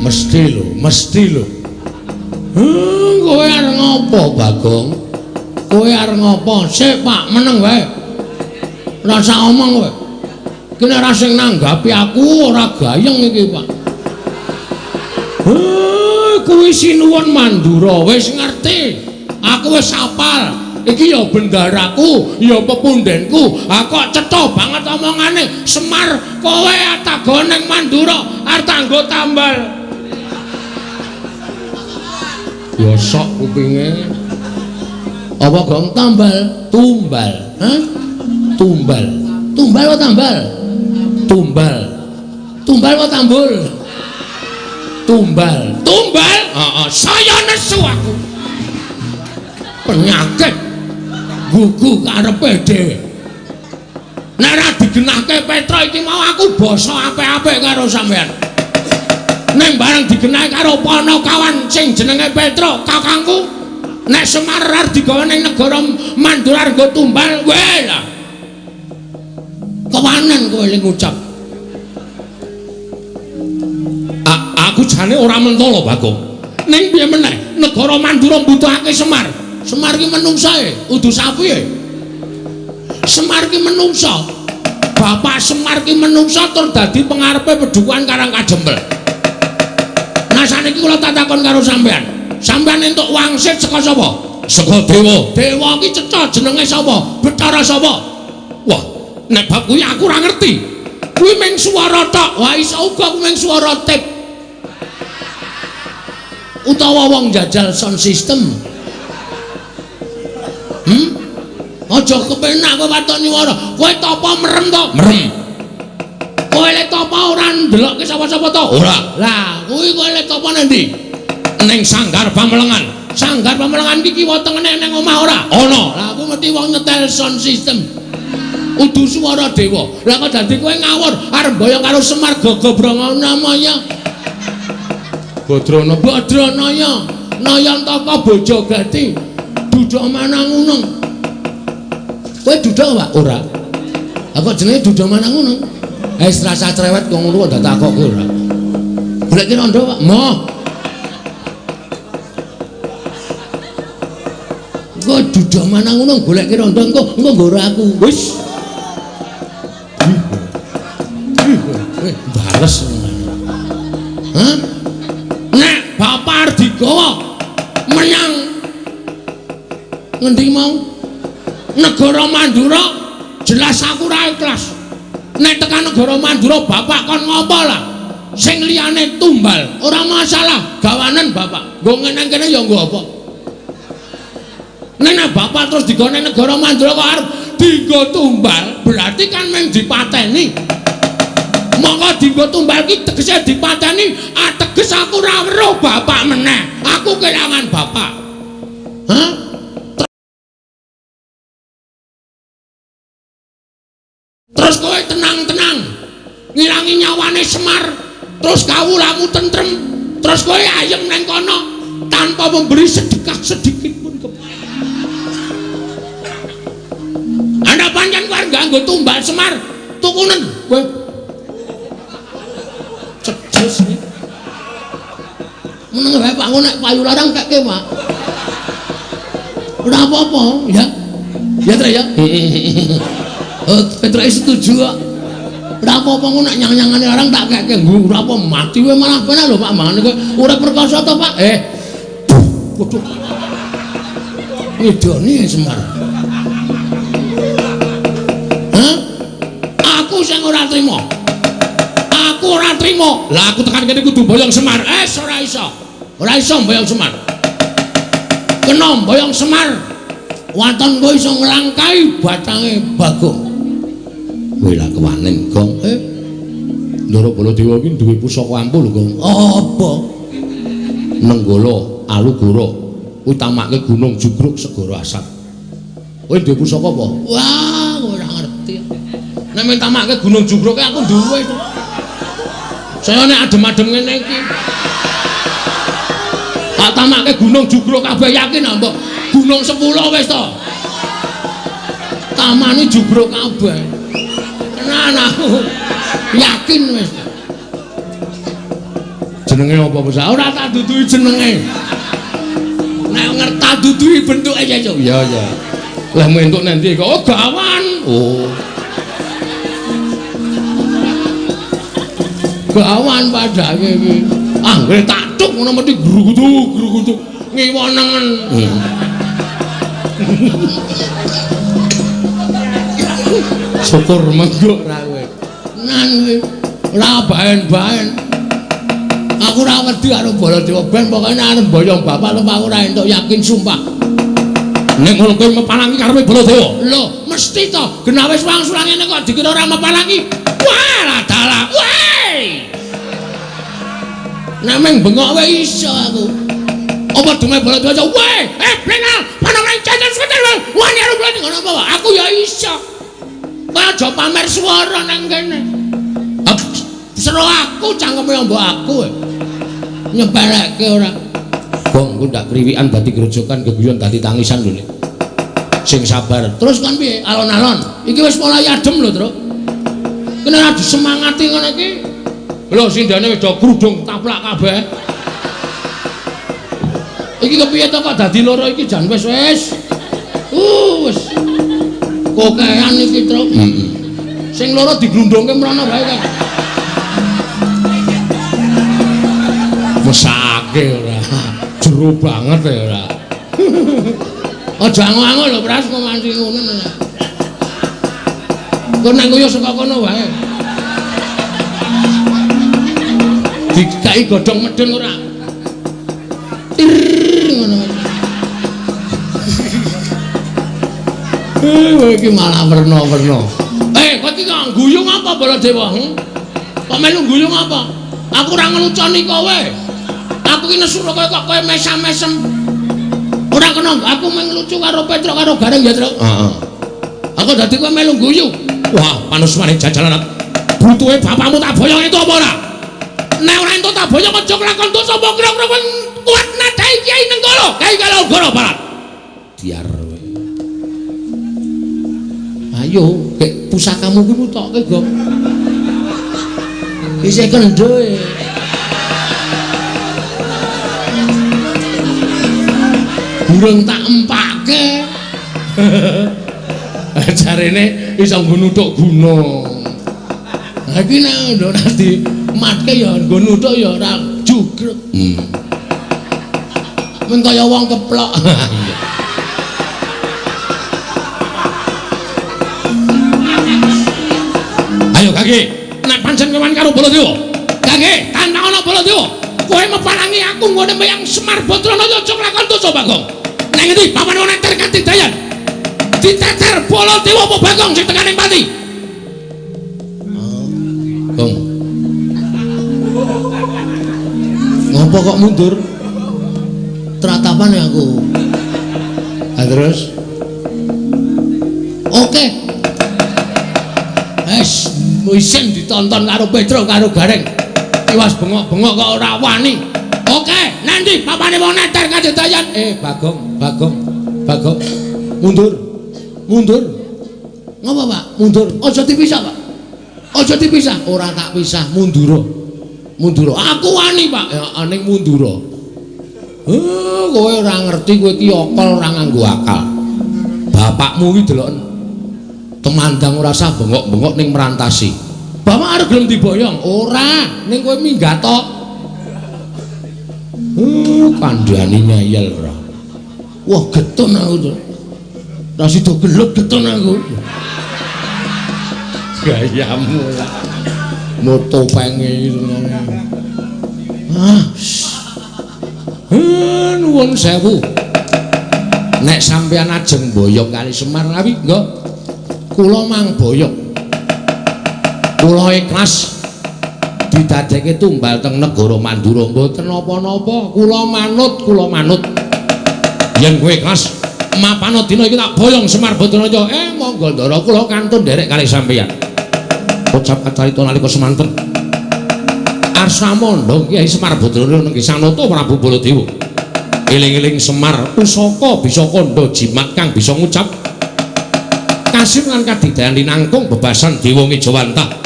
Mesti lho. Kowe arep ngopo, Bagong? Kowe arep ngopo? Sik, Pak, meneng wae. Ora usah omong kowe. Kene ra sing nanggapi aku ora gayeng iki, Pak. Kuwi sinuwun Mandura, wis ngerti. Aku wis hafal. Iki ya bendaraku, ya pepundenku. Kok cetha banget omongane. Semar, kowe atago ning Mandura arep tanggo tambal. Ya sok kupinge. Apa Gong tambal? Tumbal. Hah? Tumbal. Tumbal apa tambal? Tumbal. Tumbal apa tambul? Tumbal. Tumbal? Heeh, saya nesu aku. Penyakit gugu karepe dhewe. Nek ora digenahke Petro iki mau aku basa apik-apik karo sampean. Nek bareng digenahi karo Panakawan sing jenenge Petro, kakangku. Nek Semar arep digawe ning negara Mandura nggo tumbal, wae lah. Kewanen kowe ling ngucap. Aku jane ora mentolo, Bagong. Ning piye meneh? Negara Mandura mbutuhake Semar. Semar ki menungsa udu sapi Semar ki menungsa. Bapak Semar ki menungsa tur dadi pengarepe Pedukuhan Karang Kajembel. Nah saniki kula tak takon karo sampean. Sampean entuk wangsit saka sapa? Saka dewa. Dewa ki cetha jenenge sapa? Bathara sapa? Wah, nek bab kuwi aku ora ngerti. Kuwi mung swara tok. Wah iso uga kuwi mung swara tip. Utawa wong jajal sound system. Aja kepenak kowe watoni wara. Kowe tapa merem to? Merem. Kowe lek tapa ora ndelokke sapa-sapa to? Ora. Lah, kuwi kowe lek tapa nang ndi? Ning Sanggar Pamelengan. Sanggar Pamelengan iki kiwa tengene ning omah ora? Ana. Lah aku mesti wong nyetel sound system. Udu swara dewa. Lah kok dadi kowe ngawur arep boyong karo Semar Gagabrangan namanya. Badranaya. Nayantaka Bojogati. Duduk Manangunung. Kowe duduk Pak? Ora. Kok jenenge duduk Manangunung? Wis rasa cerewet kok ngono kok tak takokke ora. Goleki rondo Pak. Moh. Kok duduk Manangunung goleki rondo engko nggo aku. Wis. Bales. Hah? Nek Bapak Ardigawa menyang ngendi mau? Negara Mandura jelas aku ora ikhlas. Nek tekan negara Mandura Bapak kon ngopo lah? Sing liyane tumbal, ora masalah, gawanen Bapak. Nggo ngene kene ya nggo apa? Nek Bapak terus digone negara Mandura kok arep dienggo tumbal, berarti kan mung dipateni. Monggo dienggo tumbal ki tegese dipateni, ateges aku ora weruh Bapak meneh. Aku kelangan Bapak. Hah? Terus kowe tenang-tenang ngilangi nyawane Semar, terus kawulamu tentrem, terus kowe ayem neng kono tanpa memberi sedekah sedikit pun Anda pancen kowe nganggo tumbal Semar tukunen kowe cedes iki meneng wae Pak nek payu larang keke Pak ora apa-apa ya Tra ya Petro setuju kok. Ora apa-apa ngono nek nyang-nyangane orang tak keke ora apa mati wae malah penak lho Pak mangane kowe urip perkasa to Pak. Waduh. Idone Semar. Hah? Aku sing ora trima. Aku ora trima. Lah aku tekan kene kudu boyong Semar. Ora iso. Ora iso boyong Semar. Kena boyong Semar. Waton kowe iso nglangkai batange Bagong. Kowe lah kewanen Gong. Ndara Baladewa iki duwe pusaka ampul Gong. Apa? Nenggala Alugara utamake Gunung Jugruk Segara Asat. Kowe duwe pusaka apa? Wah, ora ngerti. Nek mentamake Gunung Jugruk aku duwe to. Saya nek adem-adem ngene iki. Tak tamake Gunung Jugruk kabeh yakin mbok Gunung 10 wis to. Tamane Jugruk kabeh. Tenan aku yakin wis. Jenenge apa basa? Ora tak dudui jenenge. Nek ngerti dudui bentuke ya yo. Iya ya. Lah mentuk nanti kok oh gawan. Oh. Gawan padake iki. Anggere tak cuk ngono mesti grugutuk ngiwonengen. Syukur menggok ra kowe. Nan ora baen-baen. Aku ora wedi karo Baladewa ben pokoke arep boyong bapak lho aku ora entuk yakin sumpah. Nek ngono kowe mepalangi karepe Baladewa. Lho, mesti to. Genah wis wangsulan ngene kok dikira ora mepalangi. Wah, dalah. Woi. Nek meng bengok wae iso aku. Apa dume Baladewa aja. Woi, blenal, panang nang jajan sekedar. Wani arep lho ngono apa? Aku ya iso. Kowe aja pamer swara nang kene. Sero aku cangkeme mbok aku. Nyepeleke ora. Bong, ku ndak kriwikan dadi grojokan geguyon dadi tangisan lho nek. Sing sabar. Terus kan piye? Alon-alon. Iki wis mulai adem lho, Truk. Kene ora disemangati ngono iki. Lho sindane wis do krudung taplak kabeh. Iki kepiye to kok dadi loro iki jan wis. Wis. Kokean iki, Truk. Sing loro diglundungke mrono bae kan. Mesake ora. Jero banget ya ora. Aja angu-angu lho Pras kok manci ngono. Kok nang koyo saka kono wae. Dikai godhong medun ora. Ngono. Iki malah werna-werna. Kok iki kok guyung apa Baladewa? Kok melu guyung apa? Aku ora ngeluconi kowe. Aku ki nesu kowe kok kowe mesam-mesem. Ora kena aku menglucu karo Petruk karo Gareng ya, Truk. Heeh. Aku dadi kowe melu guyu. Wah, panusmane jajalan. Butuhe bapakmu tak boyong itu apa ora? Nek ora entuk tak boyong aja kelakon dosa apa kira-kira kowe kuat nadai Kiai Nenggala, Kiai Kalogoro Barat. Biar kowe. Ayo, kek pusakamu kuwi mutokke, Gok. Isih kendho e. Burung tak empake. Jarene iso nggo nuthuk gunung. Ha iki nek ora dimatke ya nggo nuthuk ya ora jugrek. Men kaya wong keplok. Ayo Kaki, nek pancen kewan karo Baladewa. Kaki, tantangan Baladewa. Kowe mepalangi aku ngene mbayang Semar Badrana aja nglakon dosa Bagong. Nang ngendi papan ana terkati dayan. Diteter Baladewa apa Bagong sing tekane pati? Gong. Ngopo kok mundur? Teratapan ya aku. Terus? Oke. Isin ditonton karo Petruk karo Gareng. Tiwas bengok-bengok kok ora wani. Oke, nanti papane wong neter kadedayan. Bagong. Mundur. Ngapa, Pak? Mundur. Aja dipisah, Pak. Aja dipisah. Ora tak pisah, mundur. Aku wani, Pak. Ya aning mundur. Kowe ora ngerti kowe iki okol ora nganggo akal. Bapakmu iki deloken temandang ora sah bengok-bengok ning merantasi. Bapak arep gelem diboyong? Ora, ning kowe minggat tok. Kandhane nyayel ora. Wah, getun aku to. Ra sida gelut getun aku. Gayamu lah. Moto penge nuwun sewu. Nek sampeyan ajeng boyong kali Semar Ngawi, nggo. Kula mang boyong. Kula ikhlas didadekke tumbal teng negara Mandura mboten napa-napa. Kula manut. Yen kowe ikhlas mapana dina iki tak boyong Semar Badrana. Monggo ndara kula kantun nderek kali sampeyan. Ucap kacarita nalika semanten. Arsamandha Kyai Semar Badrana nggih sanata Prabu Baladewa. Eling-eling Semar pusaka bisa kandha jimat kang bisa ngucap kasim lan kadidayan linangkung bebasan Dewa Ngejawantah.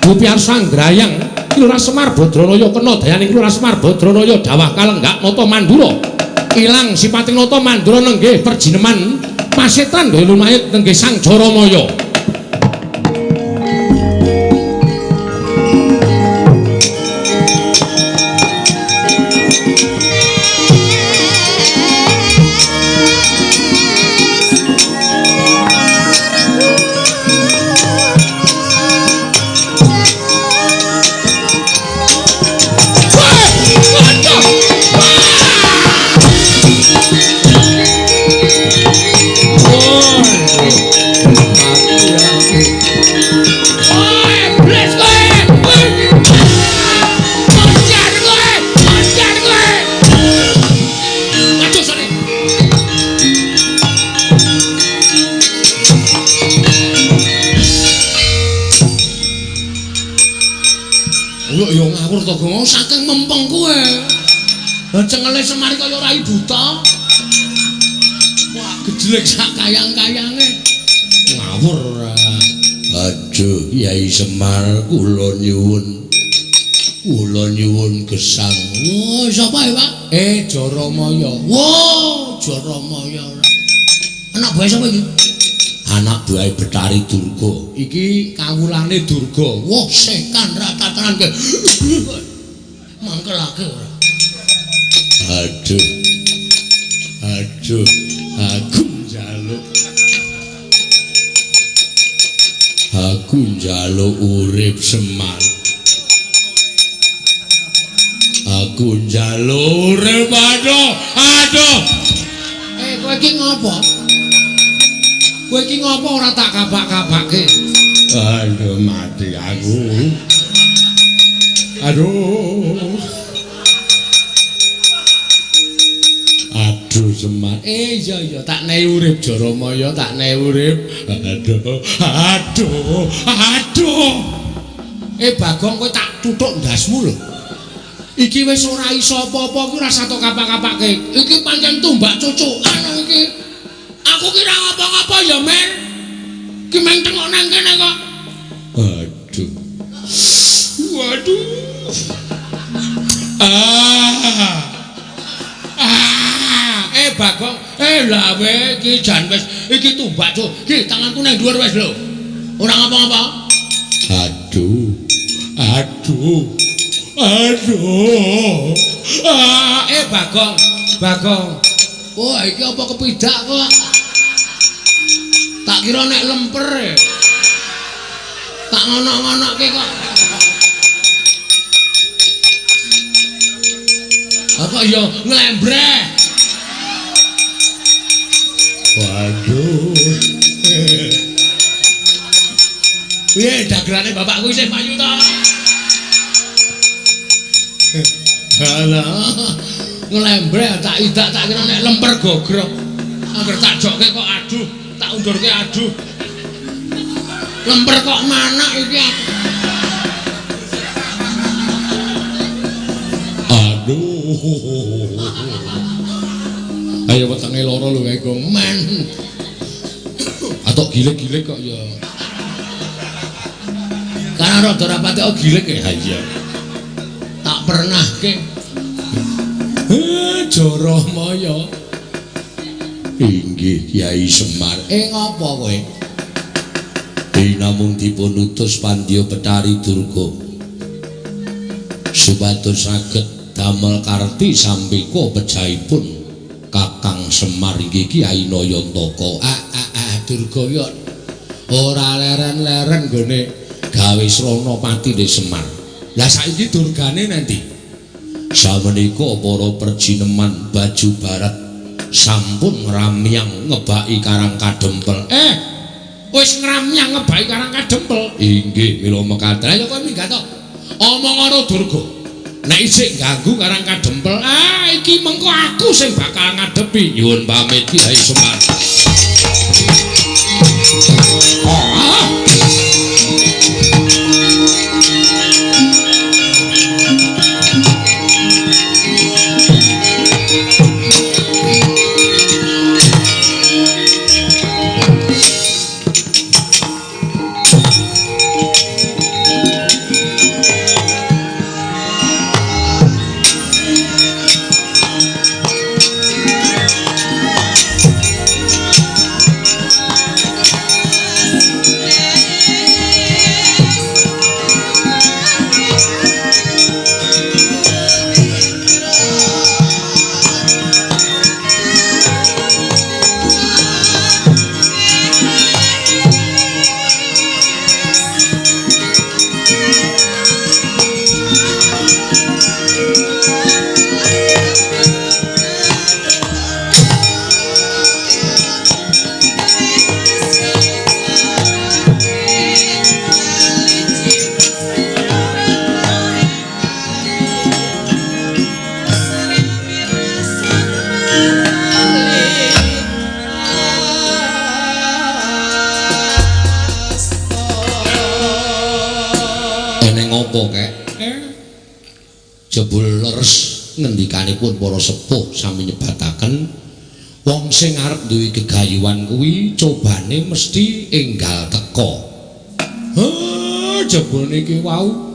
Bupi arsa nggrayang Lurah Semar Badranaya kena dayaning Lurah Semar Badranaya dawah kalenggak nata Mandura ilang sipating nata Mandura nenggih perjineman masetan nggih lumayet nenggih Sang Jaramaya. Saking mempeng kowe. Cengele Semar kaya rai buta. Wah, gejlek sak kayang-kayange. Ngawur. Aduh, Yai Semar kula nyuwun. Kula nyuwun gesang. Oh, sapa ya, Pak? Jaramaya. Wah, Jaramaya. Anak buah sapa iki? Anak buah Betari Durga. Iki kawulane Durga. Wah, sekan ratatanan ke. Mangkelake ora. Aduh. Aku njaluk urip Semar. Aku njaluk urip aduh. Kowe iki ngopo? Kowe iki ngopo ora tak kabak-kabake? Aduh mati aku. Aduh Semar. Iya tak nehi urip Jaramaya, tak nehi urip. Aduh. Bagong kowe tak tuthuk ndasmu lho. Iki wis ora iso apa-apa kuwi ora sato kapak-kapake. Iki pancen tumbak cucukan iki. Aku kira ngapa-ngapa ya, Men. Ki meng tengok nang kene kok. Waduh. Bagong, lah we iki jan wis iki tumbak cuk. Ki tanganku nang dhuwur wis lho. Ora ngapa-ngapa. Aduh. Bagong. Oh, iki apa kepidak kok? Tak kira nek lemper. Tak ngono-ngonoke kok. Apa ya nglembreh. Waduh. Piye dagelane bapakku isih payu ta? Halah. Nglembreh tak idak tak kira nek lemper gogrok. Angger tak jokke kok aduh, tak undurke aduh. Lemper kok manak iki aku. Aduh. Ayo wetenge lara lho kae Gong. Men. Atok gilek-gilek kok ya. Karena rada rapate kok gilek ya. Iya. Tak pernah ke. Jaramaya. Inggih Kyai Semar. Ngopo kowe? Namung dipun utus Pandya Betari Durga. Supados saged damel karti sampika pejahipun Kakang Semar inggih Kyai Nayantaka. Durga ya ora leren-leren gone gawe srana patine Semar. Lah saiki durgane nanti samenika para perjineman Baju Barat sampun ngramyang ngebaki Karang Kadempel. Wis ngramyang ngebaki Karang Kadempel. Inggih mila mekaten. Ayo kowe minggat to. Omong karo Durga. Nek isih ganggu Karang Kadempel, iki mengko aku sing bakal ngadepi. Nyuwun pamit Kyai Semar. jebul leres ngendikanipun para sepuh sami nyebataken wong sing arep duwe gegayuhan kuwi cobane mesti enggal teka. Jebul niki wau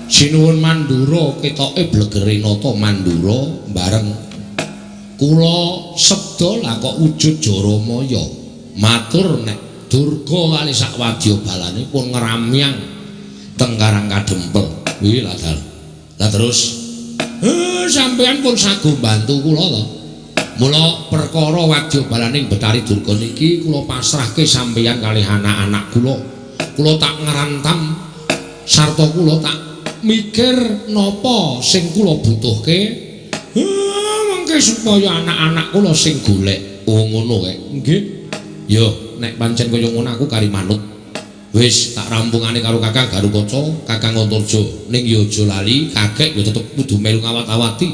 Sinuwun Mandura ketoke blegere nata Mandura bareng kula sebda lah kok wujud Jaramaya matur nek Durga kali sak wadya balane pun ngramyang teng Karang Kadempel kuwi lah dal. Lah terus sampeyan pun sagu bantu kula to. Mula perkara wadya balaning Betari Durga niki kula pasrahke sampeyan kalih anak-anak kula. Kula tak ngrantam sarta kula tak mikir napa sing kula butuhke mengke supaya anak-anak kula sing golek. Oh ngono kae. Nggih. Yo nek pancen kaya ngono aku kari manut. Wis tak rampungane karo Kakang Garukaca, Kakang Antarja. Ning yo aja lali, kakek yo tetep kudu melu ngawat-awati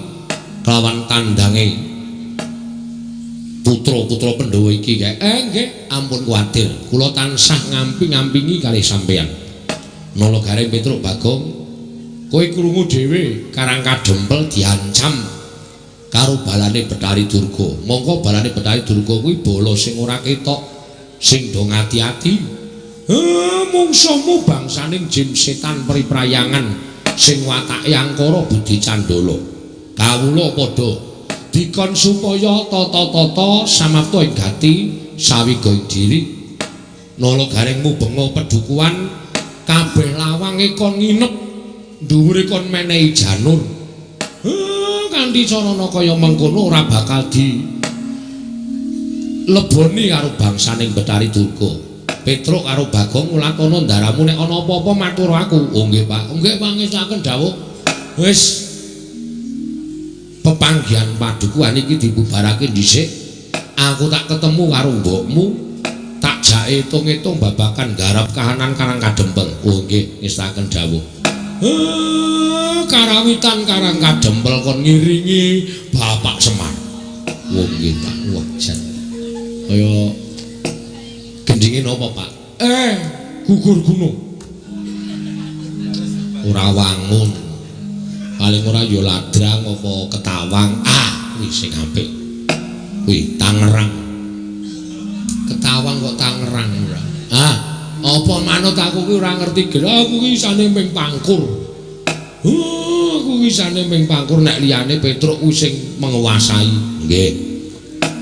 kelawan tandange putra-putra Pandhawa iki kae. Nggih, ampun kuwatir. Kula tansah ngampi-ngampingi kalih sampeyan. Nala Gareng Petruk Bagong kowe krungu dhewe Karang Kadempel diancam karo balane Betari Durga. Mongko balane Betari Durga kuwi bala sing ora ketok, sing do ngati-ati. Mungsuhmu bangsaning jin setan priprayangan sing watake angkara budi candala. Kawula padha dikon supaya tata-tata samapta ing gati sawiga ing diri. Nala Garengmu benga pedukuhan kabeh lawange kon nginep dhuwure kon menehi janur. Kanthi carana kaya mengkono ora bakal di leboni karo bangsaning Betari Durga. Petruk karo Bagong ngulakana ndaramu nek ana apa-apa matur aku. Oh nggih Pak. Nggih pangesaken dawuh. Wis pepanggihan padukuhan iki dibubarake dhisik. Aku tak ketemu karo mbokmu. Tak jak itung-itung babakan garap kahanan Karang Kadempel. Oh nggih ngestaken dawuh. Karawitan Karang Kadempel kon ngiringi Bapak Semar. Wong nggih Pak, wajan. Kaya gendinge napa Pak? Gugur gunung. Ora wangun. Paling ora ya ladrang apa ketawang. Kuwi sing apik. Kuwi Tangerang. Ketawang kok Tangerang ora. Apa manut aku kuwi ora ngerti gel. Aku kuwi isane ming Pangkur. Aku kuwi isane ming Pangkur nek liyane Petruk kuwi sing menguasai. Nggih.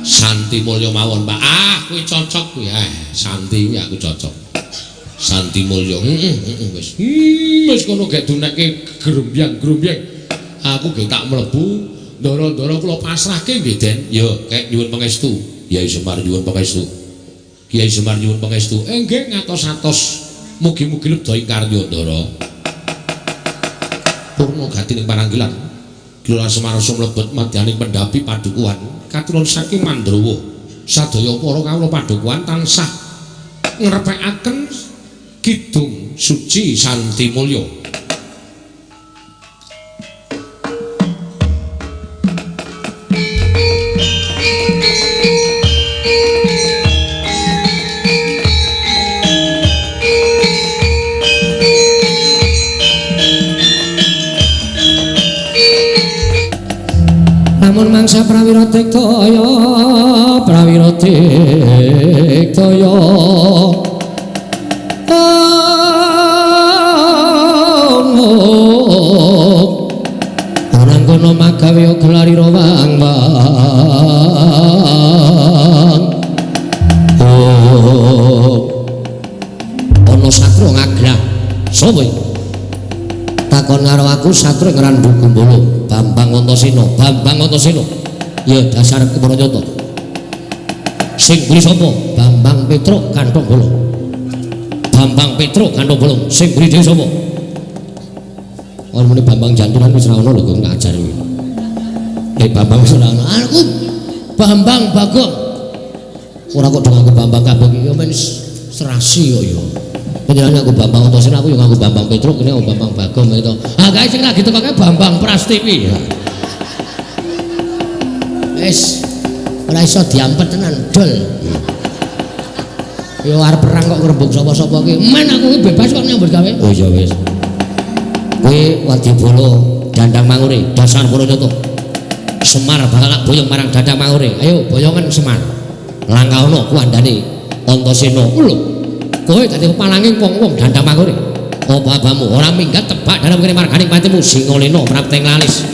Santi Mulya mawon, Pak. Kuwi cocok kuwi. Santi kuwi aku cocok. Santi Mulya. Wis. Wis kono gek dunekke grombyang-grombyang. Aku ge tak mlebu, ndara-ndara kula pasrahke nggih, Den. Ya, kek nyuwun pangestu. Kyai Semar nyuwun pangestu. Kyai Semar nyuwun pangestu. Nggih ngatos-atos. Mugi-mugi lebda ing karya ndara. Purna gati ning paranggilan. Kula Semarasa mlebet madyaning pendhapi padukuhan. Katuron saking Mandrawa sadaya para kawula padukuhan tansah ngrepekaken kidung suci Santi Mulya. Lamun mangsa prawira diktaya orang kono magawe gelarira wang-wang ana satru ngaglah sapa iki takon karo aku satru ngrandu Gumbala Bambang Antasena. Ya dasar Kepranyata. Sing buri sapa? Bambang Petruk Kanthong Bolong. Bambang Petruk Kanthong Bolong. Sing buri dhewe sapa? Ora muni Bambang Jantunan wis ora ono lho kok ngajar kuwi. Bambang wis ora ono. Aku Bambang Bagong. Ora kok dong aku Bambang kabeh iki men serasi kok ya. Panjenengan aku Bambang Antasena, aku yo nganggo Bambang Petruk, kene Bambang Bagong itu. Kae sing lagi tekoke Bambang Prastiwi. Wis ora iso diampet tenan, dol. Yo arep perang kok ngrembug sapa-sapa ki. Men aku ki bebas kok nyambut gawe. Oh ya wis. Kuwi Wadyabala Dandang Mangure dasar Puranyata. Semar bakal boyong marang Dandang Mangure. Ayo boyongan Semar. Langkauna kuandane Antasena. Lho, kowe dadi kepalanging wong-wong Dandang Mangure. Apa-apamu ora minggat tebak dalam kene marganing patimu Singalena prapteng lalis.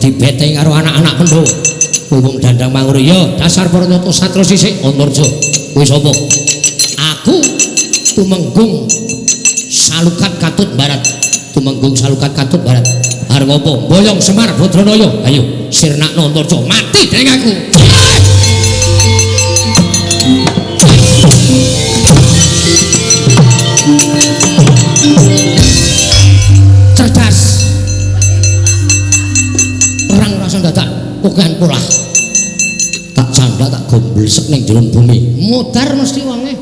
dibeteng karo anak-anak Pendhawa. Wong Dandang Mangure ya dasar Pranata Satra sisik Antarja. Kowe sapa? Aku Tumenggung Salukat Katut Barat. Tumenggung Salukat Katut Barat. Arep apa? Boyong Semar Badranaya. Ayo sirnakno Antarja mati dening aku. Cerdas. Perang rasa dadak kokean pola. Tak canda tak gomblesek ning jero bumi. Modar mesti wonge.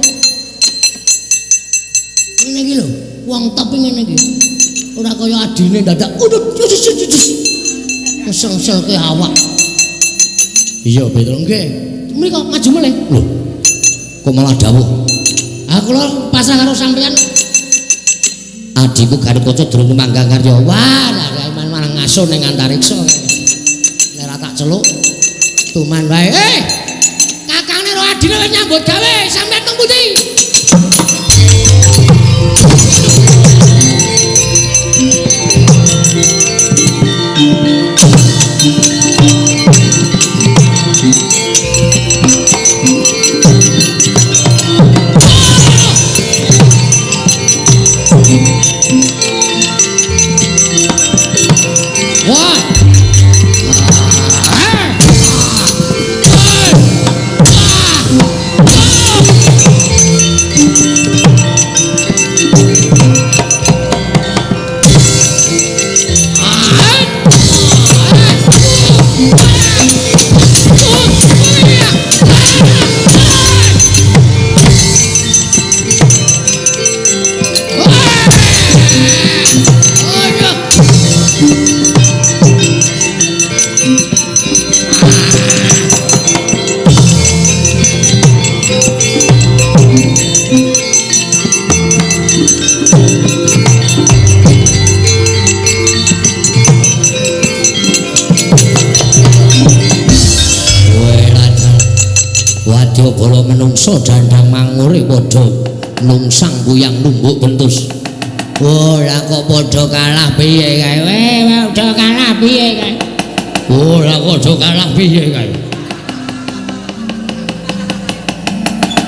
Ngene iki lho, wong tapi ngene iki. Ora kaya adine dadak kesel-selke awak. Iya, betul nggih. Mriko maju meneh. Lho. Kok malah dawuh. Aku lho pasrah karo sampean. Adikku Garikaca durung manggang karya. Wah, lah iman marang ngaso ning antariksa. Nek ra tak celuk tuman wae. Kakane ro adine wis nyambut gawe, sampean teng pundi? Wadyabala menungso dandang mangure padha nungsang buyang numbuk bentus. Ora kok padha kalah piye kae? Padha kalah piye kae? Ora padha kalah piye kae?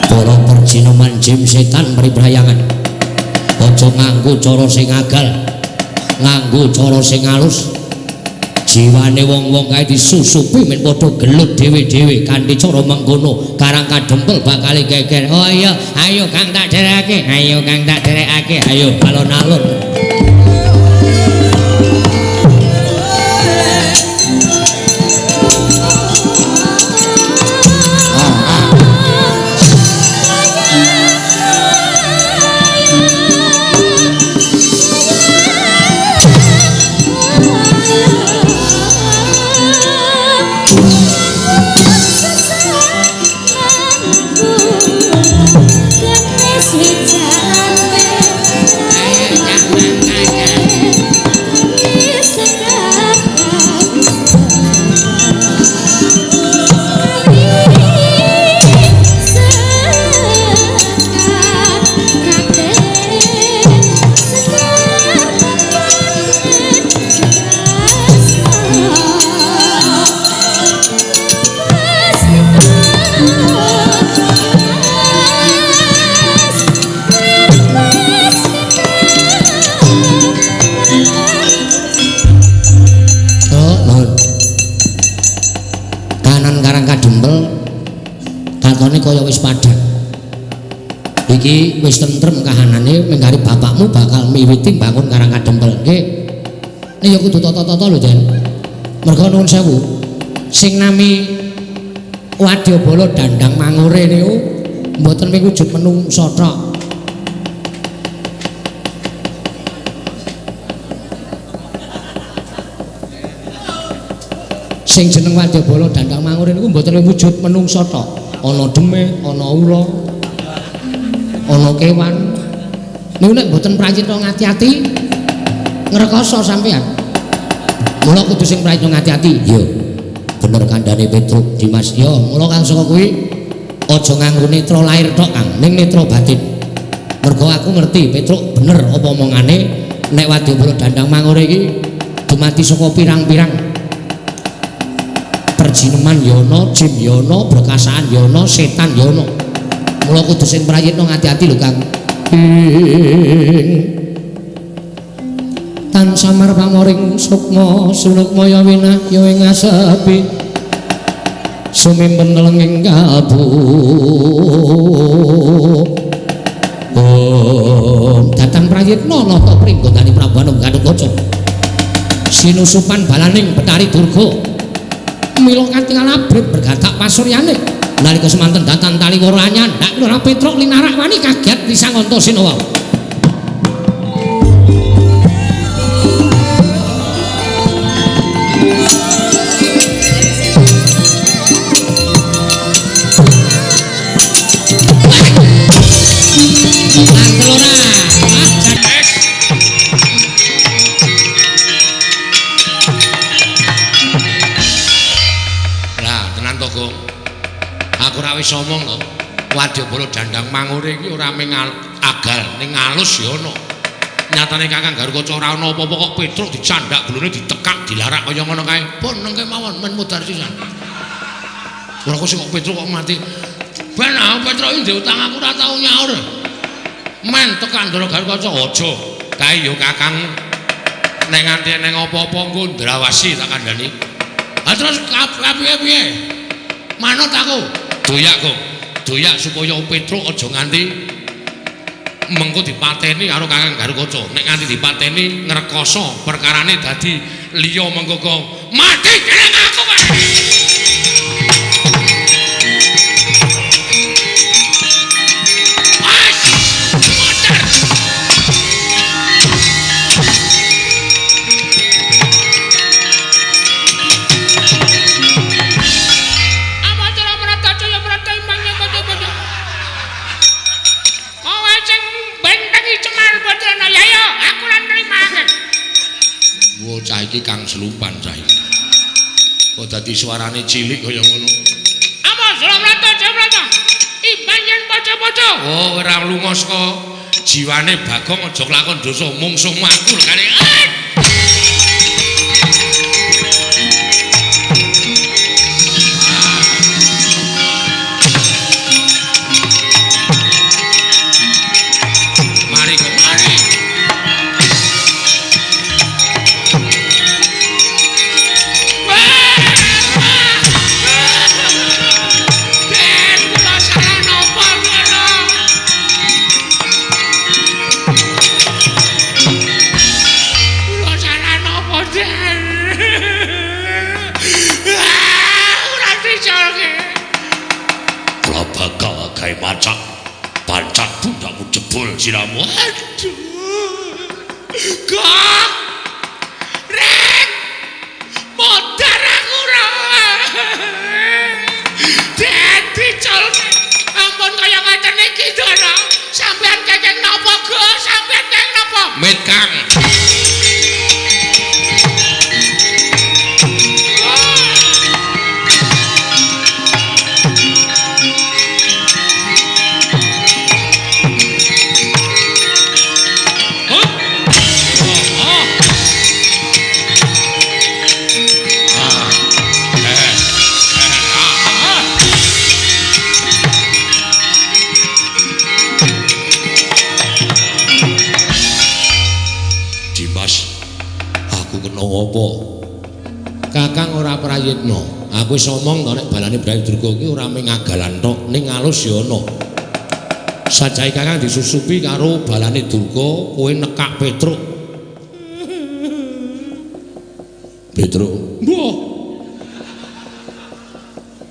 Para perjinoman jim setan mriprayangan. Aja nganggo cara sing agal. Nganggo cara sing alus. Jiwane wong-wong kae disusupi men padha gelut dhewe-dhewe kanthi cara mengkono Karang Kadempel bakal geger. Oh iya, ayo Kang tak derekake. Ayo Kang tak derekake. Ayo alon-alon. Kaya wis padhang. Iki wis tentrem kahanane menggari bapakmu bakal miwiti bangun Karang Kadempel. Nggih. Nek ya kudu tata-tata lho, Jan. Merga nuwun sewu. Sing nami Wadyabala dandang mangure niku mboten wujud menungsa tok. Sing jeneng Wadyabala dandang mangure niku mboten wujud menungsa tok. Ana demit, ana ula, ana kewan. Niku nek mboten prayitna ngati-ati ngrekoso sampean. Mula kudu sing prayitna ngati-ati. Iya. Bener kandhane Petruk Dimas. Ya, mula Kang saka kuwi aja nganggo netra lahir tok, Kang, ning netra batin. Mergo aku ngerti Petruk bener apa omongane nek Wadyabala dandang mangure iki dumati saka pirang-pirang perjineman yono, jin yono, berkasaan yono, setan yono. Mula kudu sing prayitna ngati-ati lho Kang. Tan samar pamoring sukma sunukmaya winah ya ing asepi. Sumimpen lenging kabu. Datang prayitna nata pringgondani Prabu Anung Gatotkaca. Sinusupan balaning Betari Durga. Mila katingal abrit bergatak pasuryane nalika semanten datan tali wara anyar ndak ora Petruk linarak wani kaget Risang Antasena wau. Wis omong lho, Wadyabala dandang mangure iki ora mung agal ning alus ya ana. Nyatane Kakang Garukaca ora ana apa-apa kok Petruk dicandak glone ditekak dilarak kaya ngono kae. Pun nengke mawon men mudhar sisan. Ora kok sing kok Petruk kok mati. Ben Petruk iki diutang aku ora tau nyaur. Men tekan Ndara Garukaca aja. Kae ya Kakang nek nganti ning apa-apa engko ndrawasi tak kandhani. Ha terus piye-piye? Manut aku. Doyak kok, doyak supaya Petruk aja nganti mengko dipateni karo Kakang Garukaca. Nek nganti dipateni ngrekoso perkarane dadi liya mengko mati dening aku wae. Bocah iki Kang Slupan saiki. Kok dadi suarane cilik kaya ngono. Apa Suramrata, Suramrata? poco. Oh, ora lunga saka jiwane Bagong aja nglakon dosa mungsuh makul kare. Macak pancat pundakmu jebol siramu. Aduh. Kok Rek modar aku ra. Dadi colke. Ampun kaya ngaten iki Dara. Sampeyan kenging napa, Gus? Sampeyan kenging napa? Mit Kang. Apa? Kakang ora prayitna. Aku wis omong to nek balane Brayu Durga iki ora mung ngagalan tok, ning alus ya ana. Sajahe Kakang disusupi karo balane Durga, kowe nekak Petruk. Petruk. Mbah.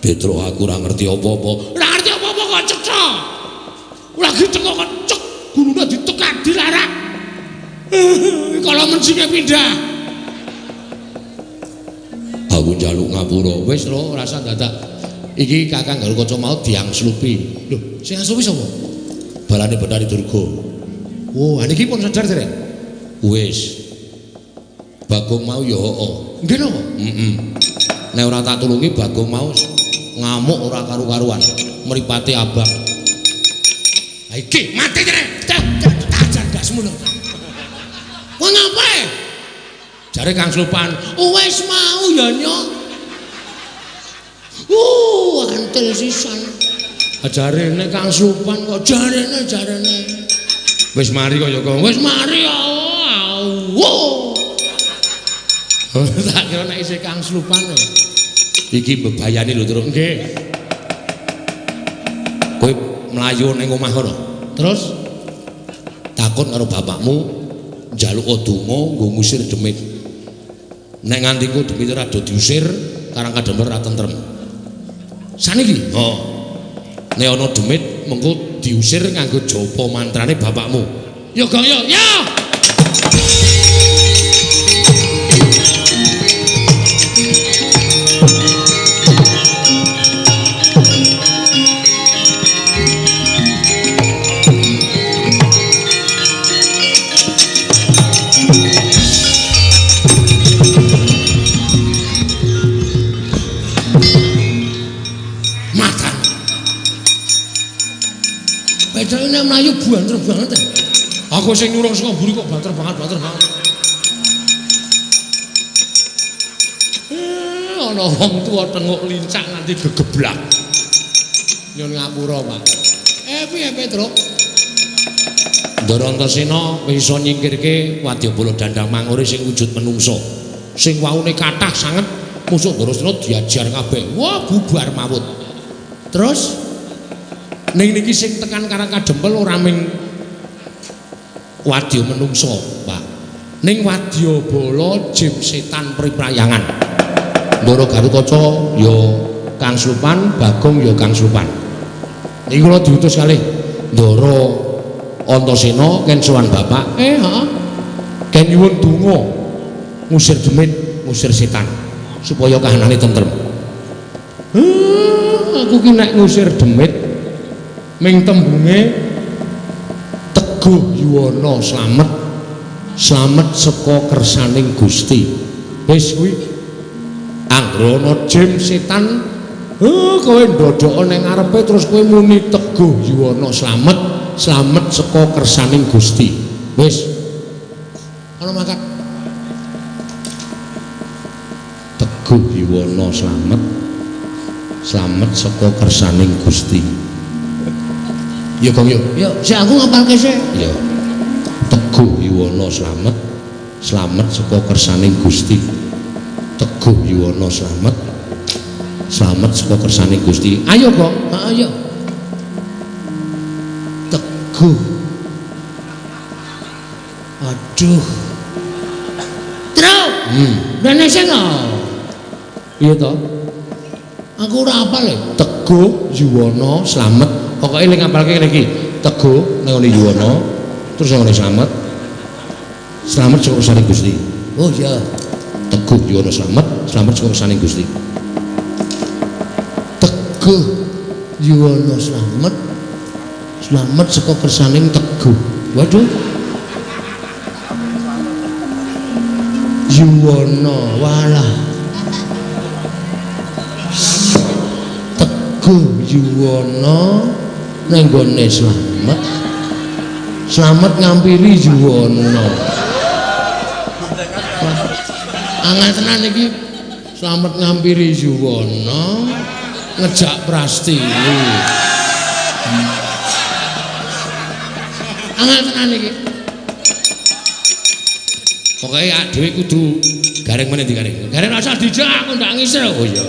Petruk aku ora ngerti apa-apa. Ora ngerti apa-apa kok cetha. Lagi teko kok cek gulune ditekak dilarak. Kalau mencinge pindah. Aku njaluk ngapura. Wis lho, rasa dadak. Iki Kakang karo kanca mau diangslupi. Lho, sing angslupi sapa? Balane Bathari Durga. Oh, niki pun sadar derek. Wis. Bagong mau ya heeh. Nggih napa? Heeh. Nek ora tak tulungi Bagong mau ngamuk ora karu-karuan. Mripate abang. Ha iki mati derek. Tajan gas ngono. Wong ngapae? Jare Kang Slopan, wis mau ya nyok. Antel sisan. Jarene Kang Slopan kok jarene. Wis mari kaya kok. Wis mari ya. Tak kira nek isih Kang Slopan. Iki bebayani lho, Truk. Nggih. Kowe mlayu ning omah kono. Terus takon karo bapakmu njaluk donga nggo ngusir demit. Nek nganti ku demit ora do diusir, Karang Kadember ra tentrem. Saniki? Oh. Nek ana demit mengko diusir nganggo japa mantrane bapakmu. Ya Gong ya. Ya. Ini melayu banter banget ya. Aku sing nyurung saka mburi kok banter banget. Ana wong tuwa tenguk lincak nganti gegeblak. Nyun ngapura, Pak. Piye Petruk? Ndara Antasena bisa nyingkirke wadyabala Dandang Mangure sing wujud menungso. Sing waune kathah sanget musuh Darasena diajar kabeh. Wah, bubar mawut. Terus ning niki sing tekan Karang Kadempel ora ming wadya menungso, Pak. Ning wadyabala jim setan priprayangan. Ndara Garukaca ya Kang Slopan, Bagong ya Kang Slopan. Niki kula diutus kalih Ndara Antasena ken sowan Bapak. Heeh. Ken nyuwun donga ngusir demit, ngusir setan supaya kahanane tentrem. Aku ki nek ngusir demit ming tembunge Teguh Yuwana slamet saka kersaning Gusti. Wis kuwi anggere ana jim setan kowe ndodhok ning ngarepe terus kowe muni Teguh Yuwana slamet saka kersaning Gusti. Wis. Ana mangkat. Teguh Yuwana slamet saka kersaning Gusti. Ya Gong yo. Ya, sik aku ngapalke sik. Ya. Teguh Yuwana slamet saka kersaning Gusti. Teguh Yuwana slamet saka kersaning Gusti. Ayo, Gong. Ayo. Teguh. Aduh. Truk. Rene sing Iya to? aku ora apal e. Teguh Yuwana slamet. Pokoke ning ngapalke ngene iki. Teguh ning ngene Yuwana, terus ning ngene slamet. Slamet saka kersaning Gusti. Oh iya. Teguh Yuwana slamet saka kersaning Gusti. Teguh Yuwana slamet saka kersaning Teguh. Waduh. Yuwana walah. Teguh Yuwana ning gone slamet ngampiri Yuwana. Angel tenan iki. Slamet ngampiri Yuwana ngejak Prastini. Angel tenan iki. Pokoke awake dhewe kudu gareng meneh digareng. Gareng rasa dijak aku ndak ngisor. Oh iya.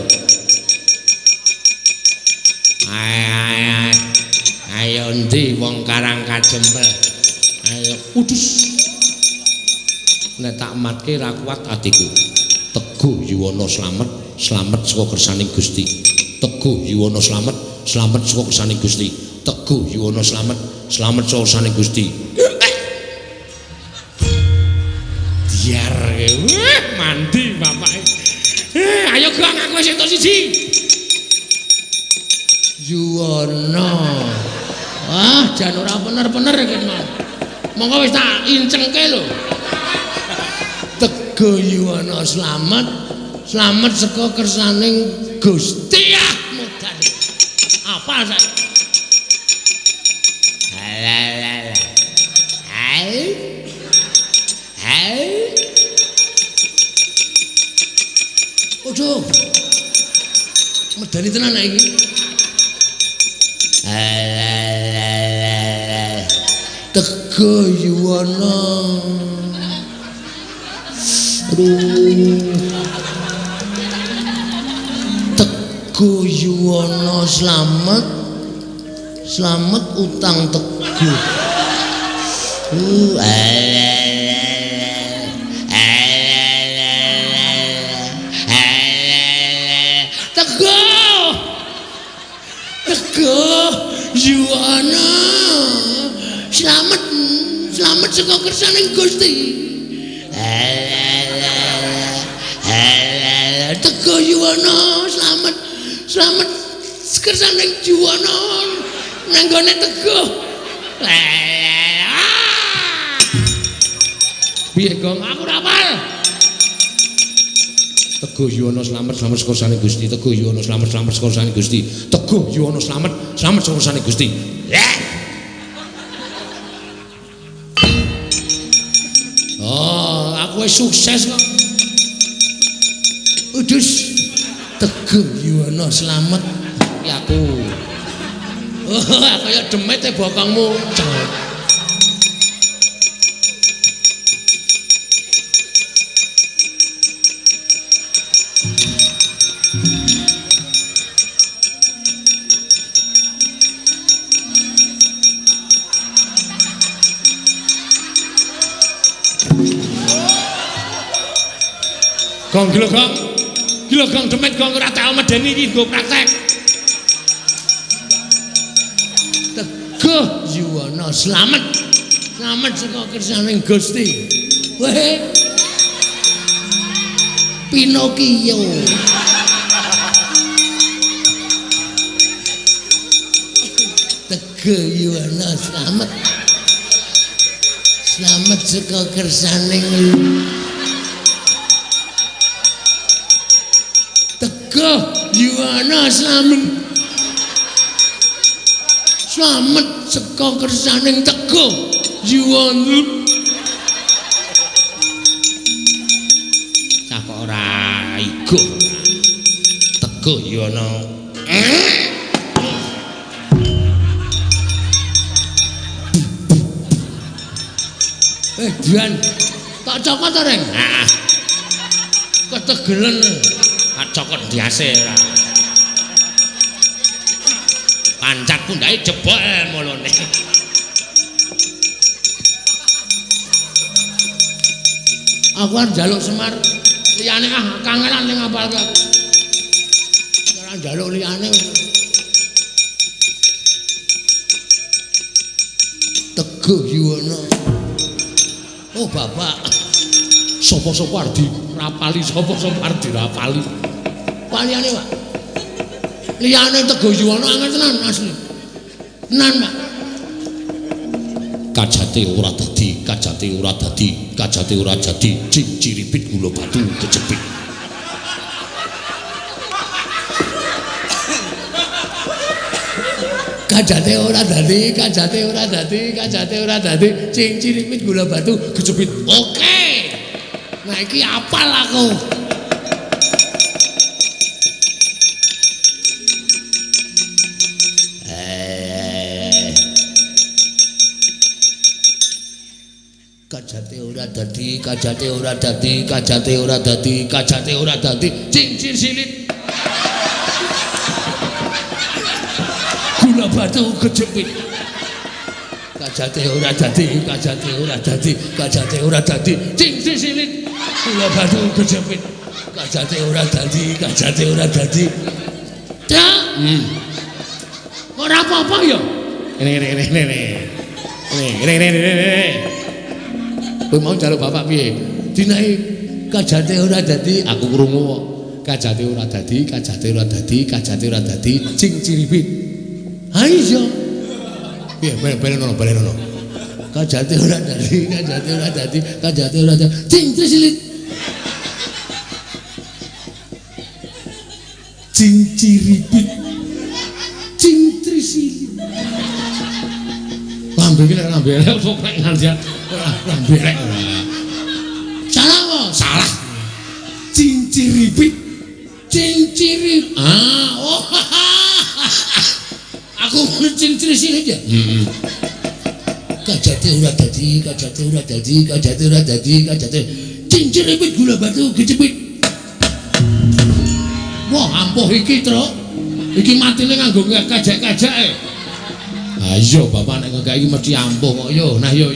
Ayo ndi wong Karang Kajempel. Ayo Udus. Nek tak matke ra kuat atiku. Teguh Yuwana slamet saka kersaning Gusti. Teguh Yuwana slamet saka kersaning Gusti. Teguh Yuwana slamet saka kersaning Gusti. Diar mandi bapake. Ayo Gong aku wis entuk siji. Yuwana. Wah, jan ora bener-bener iki mau. Monggo wis tak incengke lho. Teguh Yuwana slamet saka kersaning Gusti. Mudan. Apa sak? Ojo. Medani tenan iki. Teguh Yuwana. Aduh. Teguh Yuwana slamet utang Teguh. Teguh Yuwana slamet saka kersaning Gusti. Teguh Yuwana slamet kersaning Yuwana nang gone Teguh. Piye Gong? Aku ora apal. Teguh Yuwana slamet saka kersaning Gusti. Teguh Yuwana slamet saka kersaning Gusti. Teguh Yuwana slamet saka kersaning Gusti. Oh, aku wis sukses kok. Udus. Teguh Yuwana slamet. Ki aku. Oh, kaya demet e bokongmu. Gong gila Gong demet Gong ora tau medeni iki nggo praktek. Teguh Yuwana slamet saka kersaning Gusti. Weh. Pinokio. Teguh Yuwana slamet saka kersaning Teguh Yuwana slamet slamet saka kersaning Teguh Yuwono. Cah kok ora igo. Teguh Yuwono. Dian tak cokot ta Reng? Heeh. Ketegelen. Tak cokot diase ora. Pancak pundake jebol mulune. Aku arep njaluk Semar liyane kangenan ning ngapalke aku. Ora njaluk liyane. Teguh Yuwono. Oh bapak, sopo-sopo arep dirapali, sopo-sopo arep dirapali. Paliyane Pak. Liyane Teguh Yuwono angel tenan asli. Tenan Pak. Kajate ora dadi, kajate ora dadi, kajate ora jadi, ciripit gula batu kejepit. Kajate ora dadi, kajate ora dadi, kajate ora dadi, ciripit gula batu kejepit. Oke. Nah iki apal aku. Kajate ora dadi, kajate ora dadi, kajate ora dadi, kajate ora dadi, cincin silit. Gula batu kejepit. Kajate ora dadi, kajate ora dadi, kajate ora dadi, cincin silit. Gula batu kejepit. Kajate ora dadi, kajate ora dadi. Cak. Ora apa-apa ya? Ini. Kowe mau njaluk bapak piye? Dinae kajate ora dadi, aku krungu kok. Kajate ora dadi, kajate ora dadi, kajate ora dadi, cing ciripit. Ha iya. Piye balenono. Kajate ora dadi, kajate ora dadi, kajate ora dadi, cing silit. Cing ciripit. Cing silit. Lambe iki lek lambe elek soprek nganti Lamberek. Salah kok? Salah. Cinciripit. Cincirip. Oh. Aku ngono cincir silit ya. Kajate ora dadi, kajate ora dadi, kajate ora dadi, kajate cinciripit gula batu kejepit. Wah, ampuh iki, Truk. Iki matine nganggo kajak-kajake. Ha iya, bapak nek nggae iki mesti ampuh kok yo. Nah yo.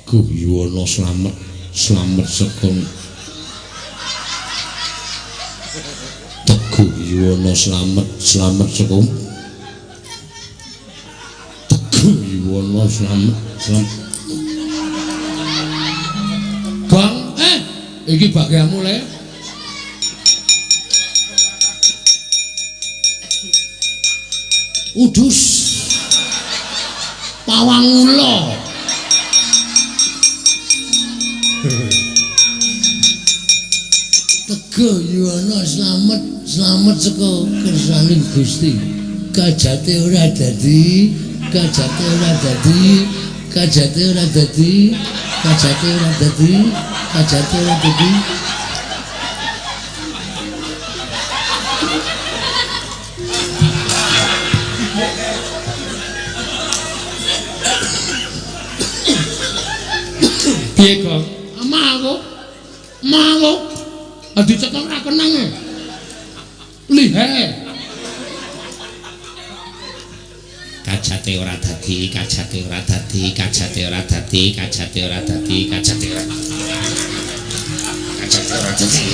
Teguh Yuwono slamet sekon. Teguh Yuwono slamet sekon. Teguh Yuwono slamet. Bang, iki bagianmu le. Udus. Pawang ula. Teguh Yuwono slamet saka kersaning Gusti. Kajate ora dadi, kajate ora dadi, kajate ora dadi, kajate ora dadi, kajate ora dadi. Piye kok? Mau. Dicekok ora kenang. Lihe. Kajate ora dadi, kajate ora dadi, kajate ora dadi, kajate ora dadi, kajate ora dadi. Kajate ora dadi.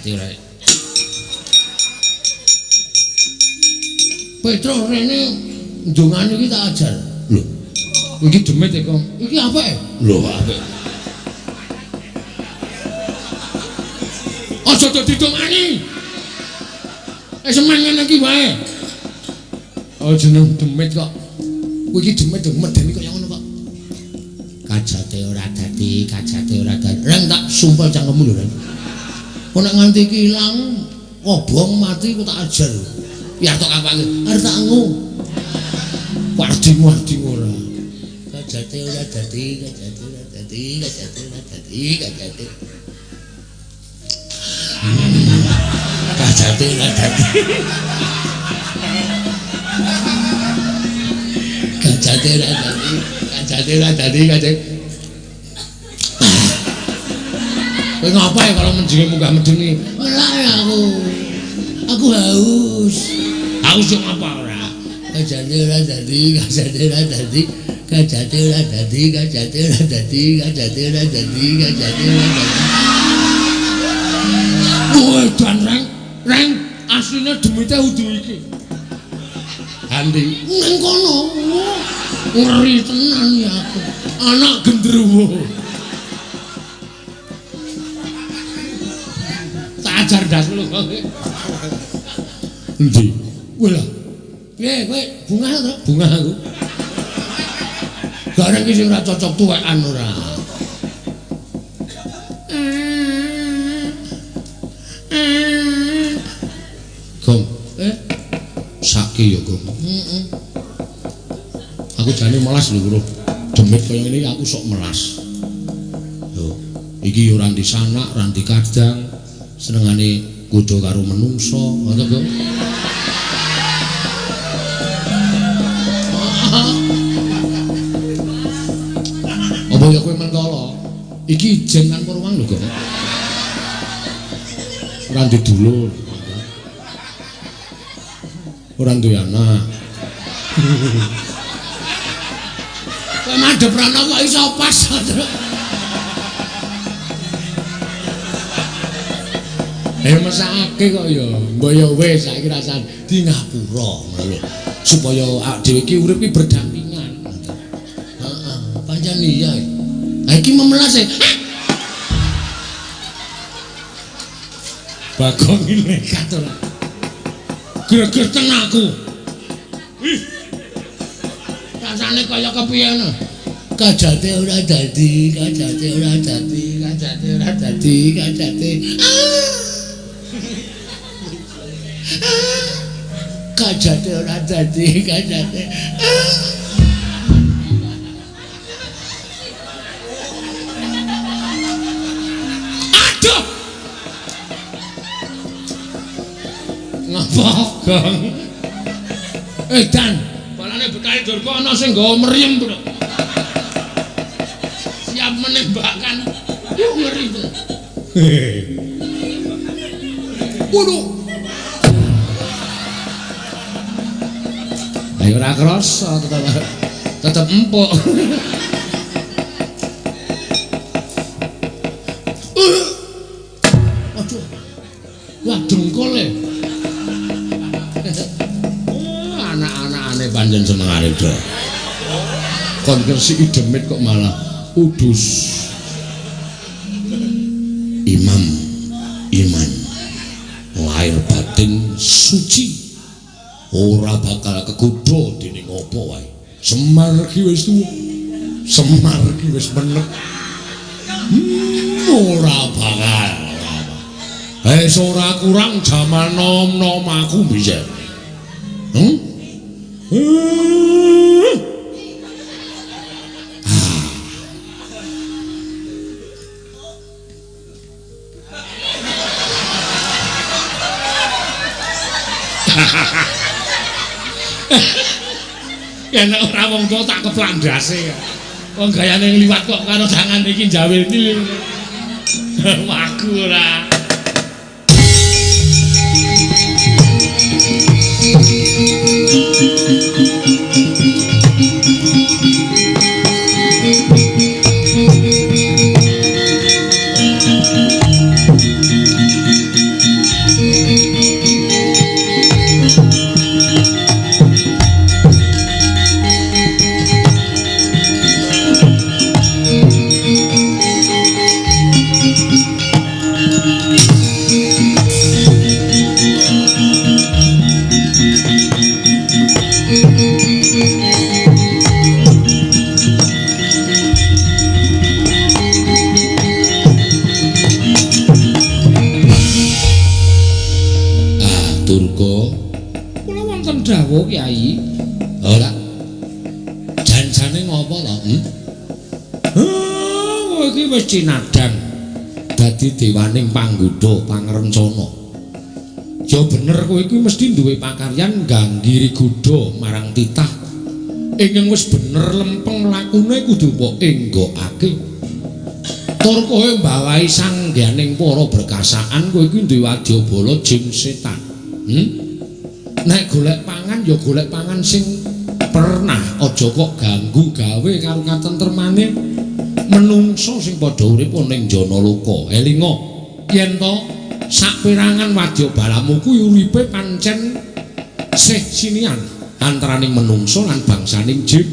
kajati ora. Petro rene ndongane iki tak ajar. Lho. Iki demit e, Kong. Iki apik. Lho, apik. Aja dadi dongani. Semen ngene iki wae. Oh jeneng demit kok. Kowe iki demit medeni kaya ngono kok. Kajate ora dadi, kajate ora dadi. Reng tak sumpel cangkemmu lho, Reng. Kok nek nganti iki ilang, obong mati ku tak ajar. Biar tok kapake. Arep tak ngu. Wardimu ora. Kajate ora dadi, kajate ora dadi, kajate ora dadi, kajate. Kajate ora dadi. Kajate ora dadi, kajate ora dadi, kajate. Kowe ngapa ya kalau menjenge munggah medeni? Ora aku. Aku haus. Haus yo apa ora? Kajate ora dadi, kajate ora dadi, kajate ora dadi, kajate ora dadi, kajate ora dadi, kajate ora dadi. Kowe dan Reng, asline demite udu iki. Andi, ning kono. Ngeri tenan ya aku. Anak gendruwo. Tak ajar das lu kowe. Endi? Kowe lho. Piye kowe bungah to? Bungah aku. Gareng iki sing ora cocok tuwekan ora. Gong, saki ya Gong. Aku jane melas lho, Bro. Demit kaya ngene aku sok melas. Lho, iki ora ndi sanak, ora ndi kadang, senengane kudu karo menungso, ngono Gong. Apa ya kowe mentolo? Iki ijen kan Purwang lho, Gong. Ora ndi dulur. Ora duwe anak. Kowe madhep rana kok iso pas. Mesake kok ya. Mbok ya wis saiki rasane di ngapura ngono lho. Supaya awake dhewe iki urip iki berdampingan. Heeh, pancen iya. Ha iki memelas e. Bagong iki nekat ora. Greget tenaku. Ih. Rasane kaya kepiye no? Kajate ora dadi, kajate ora dadi, kajate ora dadi, kajate. Kajate ora dadi, kajate. Aduh. Ngapa, Gong? Dan, balane bekahe Durga ana sing nggawa mriyem, Bro. Siap menembakkan. Yuk ngeri to. Waduh. Ayo ora krasa tetep empuk. Aduh. Wah dengkole. Anak-anakane panjen senengane do. Kon kresiki demit kok malah udus. Imam iman lahir batin suci ora bakal kegodha dening apa wae. Semar ki wis tuwa. Semar ki wis meneng. Ora bakal. Ora kurang jaman nom-nom aku bisa. Ya nek ora wong tuwa tak keplandase. Wong gayane ngliwat kok karo tangan iki jawe iki. Wagu ora. dawuh Kyai. Ora. Janjane ngopo to? Kowe iki wis cinadang dadi dewaning panggodha pangrencana. Ya bener kowe iki mesti duwe pakaryan ngganggi godha marang titah. Ingkang wis bener lempeng lakune kudu mbok enggokake. Tur kowe mbawahi sangganing para berkasaan kowe iki duwe wadyabala jin setan. Nek golek pangan ya golek pangan sing pernah, aja kok ganggu gawe karo katentremane menungso sing padha urip ning jana loka. Elinga yen to saperangan wadyabalamu kuwi uripe pancen sih sinian antaraning menungso lan bangsaning jin.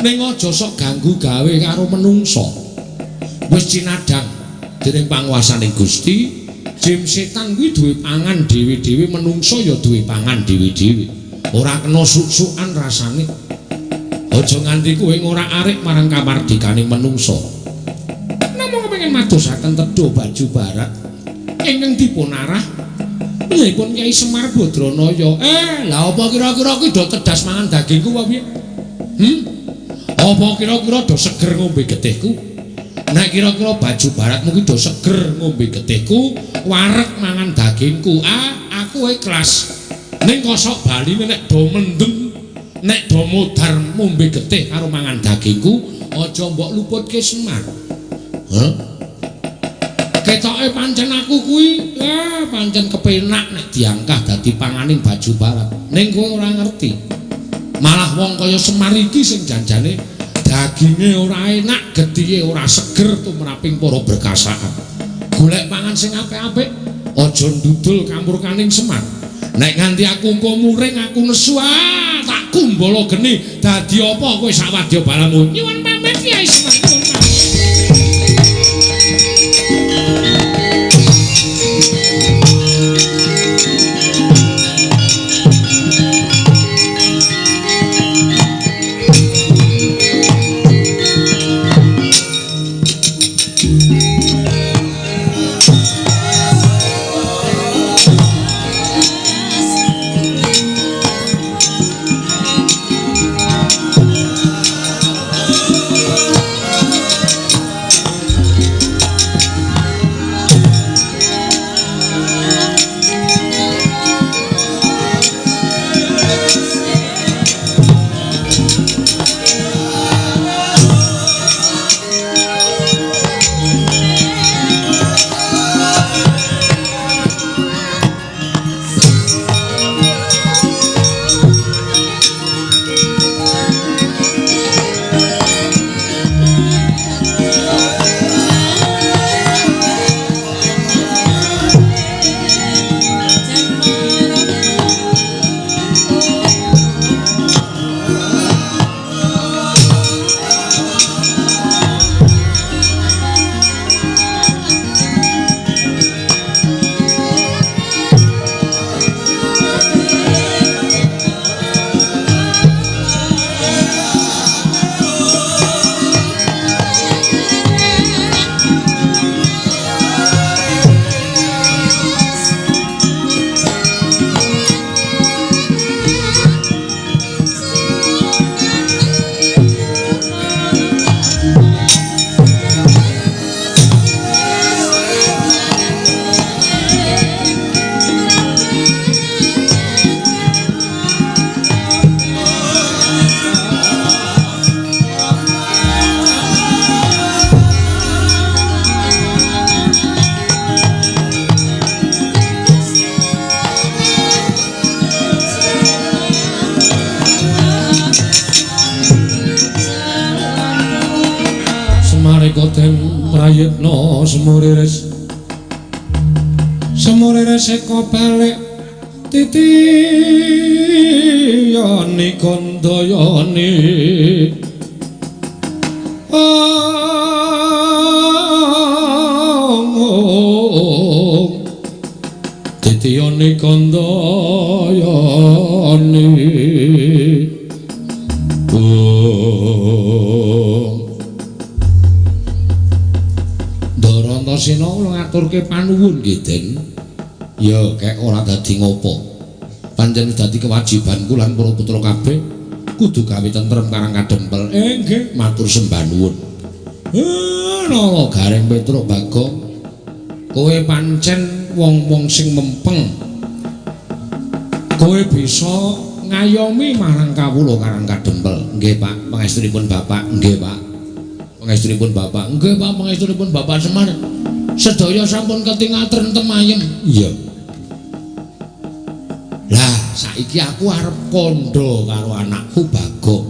Ning aja sok ganggu gawe karo menungso. Wis cinadang dening panguwasaning Gusti, jin setan kuwi duwe pangan dhewe-dhewe, menungso ya duwe pangan dhewe-dhewe. Ora kena suk-sukan rasane. Aja nganti kowe ora arik marang kamardikaning menungso. Namung kepengin madosaken tedha baju barat ingkang dipun arah nipun Kyai Semar Badranaya. Lah apa kira-kira kuwi do tedas mangan dagingku apa piye? Apa kira-kira do seger ngombe getihku? Nek kira-kira baju baratmu kuwi do seger ngombe getihku, wareg mangan dagingku. Aku ikhlas. Ning kosok bali nek do mendem, nek do modar ngombe getih karo mangan dagingku, aja mbok luputke Semar. Ketoke pancen aku kuwi pancen kepenak nek diangkah dadi panganing baju barat. Ning kowe ora ngerti. Malah wong kaya Semar iki sing janjane daginge ora enak, getihe ora seger tumraping para berkasaan. Golek pangan sing apik-apik, aja ndudul kampurkaning Semar. Nek nganti aku engko muring aku nesu tak kumbala geni dadi apa kowe sak wadyabalamu. Nyuwun pamit Kyai Semar. Prayitna semuriris eko balik titiyani kandayani titiyani kandayani Antasena ngaturke panuwun nggih Den. Ya kek ora dadi ngopo. Pancen dadi kewajibanku lan para putra kabeh kudu gawe tentrem karang kadempel. Nggih, matur sembah nuwun. Nala Gareng Petruk Bagong. Kowe pancen wong-wong sing mempeng. Kowe bisa ngayomi marang kawula karang kadempel. Nggih, Pak. Pangestunipun Bapak. Nggih, Pak. Pangestunipun Bapak. Nggih, Pak. Pangestunipun Bapak Semar. Sedaya sampun ketingal trentem ayem. Iya. Lah, saiki aku arep kandha karo anakku Bagong.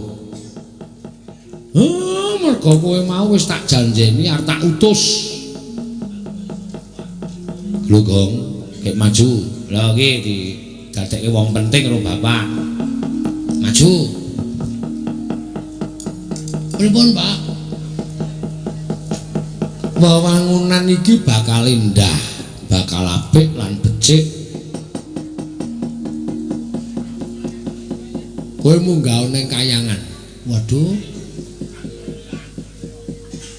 Mergo kowe mau wis tak janjeni arep tak utus. Lho, Gong, kek maju. Lah iki didadekke wong penting karo Bapak. Maju. Pripun, Pak? Wewangunan iki bakal indah, bakal apik lan becik. Kowe munggah ning kayangan. Waduh.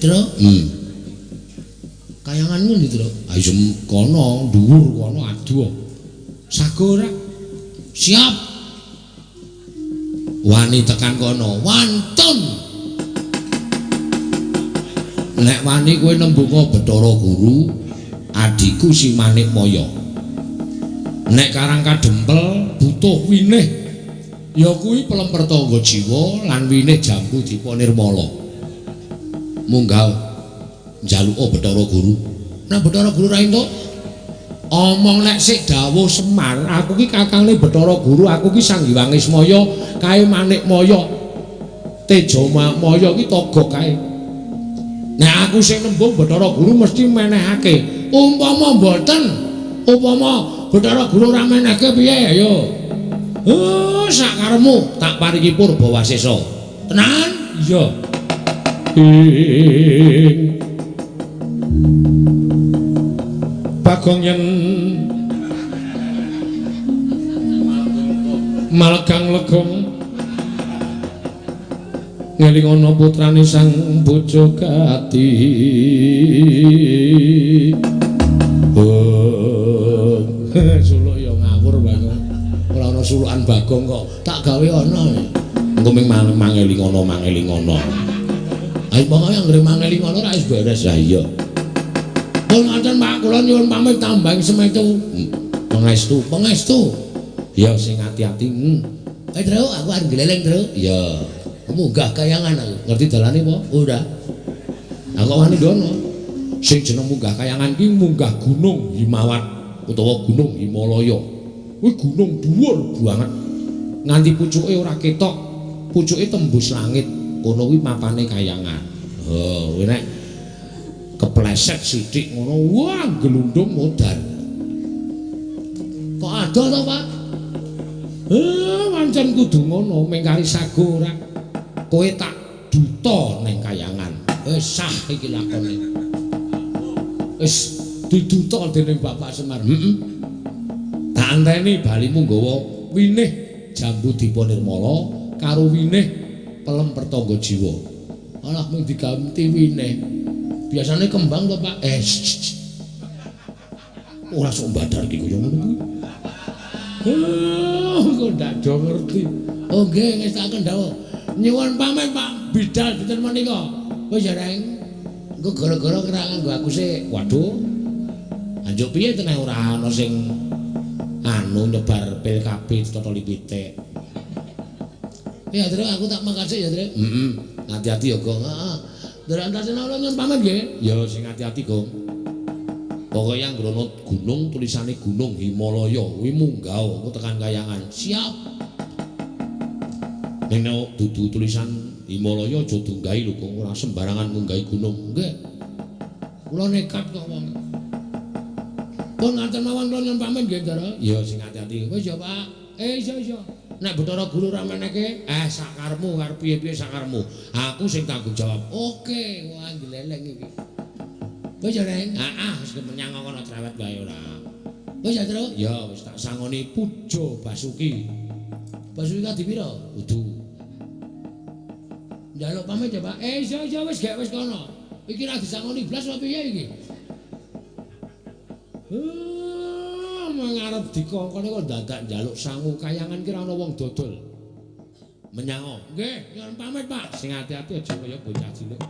Truk? Kayangan ngono, Truk. Ayo kono, dhuwur kono aduh. Sago ora? Siap. Wani tekan kono. Wantun. Nek wani kowe nembunga Bathara Guru, adikku si Manik Maya. Nek karang kadempel butuh winih. Ya kuwi pelemper tangga jiwa lan winih Jambu Dipa Nirmala. Munggah njaluka Bathara Guru. Nah Bathara Guru ra entuk. Omong nek sik dawuh Semar, aku ki kakangne Bathara Guru, aku ki Sanghyang Ismaya, kae Manik Maya. Teja Maya ki toga kae. Nek aku sing nembung Bathara Guru mesti menehake. Umpama mboten, upama Bathara Guru ra menehke piye ya? Sakaremu tak paringi Purbawasesa. Tenan? Iya. Bagong yen Malgang Legong ngelingana putrane sang Bojogati. Suluk ya ngawur Bagong. Ora ana sulukan Bagong kok tak gawe ana. Engko ming mangelingono. Ayo pokoke anggere mangelingono ra wis beres ya iya. Pun ngoten Pak kula nyuwun pamit tambang semetu. Pangestu. Ya sing ati-ati. Truk aku arep gleleng, Truk. Ya. Munggah kayangan aku. Ngerti dalane apa? Ora. Aku wani dono. Sing jeneng munggah kayangan ki munggah Gunung Himawat utawa Gunung Himalaya. Kuwi gunung dhuwur banget. Nganti pucuke ora ketok, pucuke tembus langit. Kono kuwi mapane kayangan. Kowe nek kepleset sithik ngono, wah glundung modar. Kok ada to, Pak? Pancen kudu ngono, mengkari sago ora. Kowe tak duta ning kayangan. Wis sah iki lakone. Wis diduta dening Bapak Semar. Tak anteni balimu nggawa winih Jambu Dipa Nirmala karo winih Pelemper Tangga Jiwa. Alah mung diganti winih. Biasane kembang to, Pak. Ora sok badar iki kaya ngono kuwi. Kok ndak do ngerti. Oh nggih ngestaken dawuh. Nyuwun pamit Pak Bidal dinten menika. Wis ya Reng. Engko gara-gara kira nganggo aku sik. Waduh. Anjuk piye tenan ora ana sing nyebar pil kabeh totol pitik. Ya Truk aku tak makasih ya Truk. Hati-hati ya Gong. Heeh. Ndara antasena kula nyuwun pamit nggih. Ya sing hati-hati Gong. Pokoke anggrono gunung tulisane Gunung Himalaya kuwi munggah engko tekan kayangan. Siap. Nek dudu tulisan Himalaya aja dunggahi lho Gong, ora sembarangan munggahi gunung. Nggih. Kula nekat kok wong. Pun ngaten mawon kula nyuwun pamit nggih, Ndara. Ya sing hati-hati. Wis ya, Pak. Iya. Nek Bathara Guru ra meneke, sakarmu arep piye-piye sakarmu. Aku sing tanggung jawab. Oke, wah gleleng iki. Wis ya, Reng. Wis menyang kono cerewet wae ora. Wis ya, Truk? Ya wis tak sangoni Pujo Basuki. Basuki kadi pira? Kudu. Njaluk pamit ya, Pak. Iya wis gek wis kono. Iki ra disangoni blas apa piye iki? ngarep dikongkone kok dadak njaluk sangu kayangan kira ana wong dodol. Menyang. Nggih, nyuwun pamit, Pak. Sing ati-ati aja kaya bocah cilik.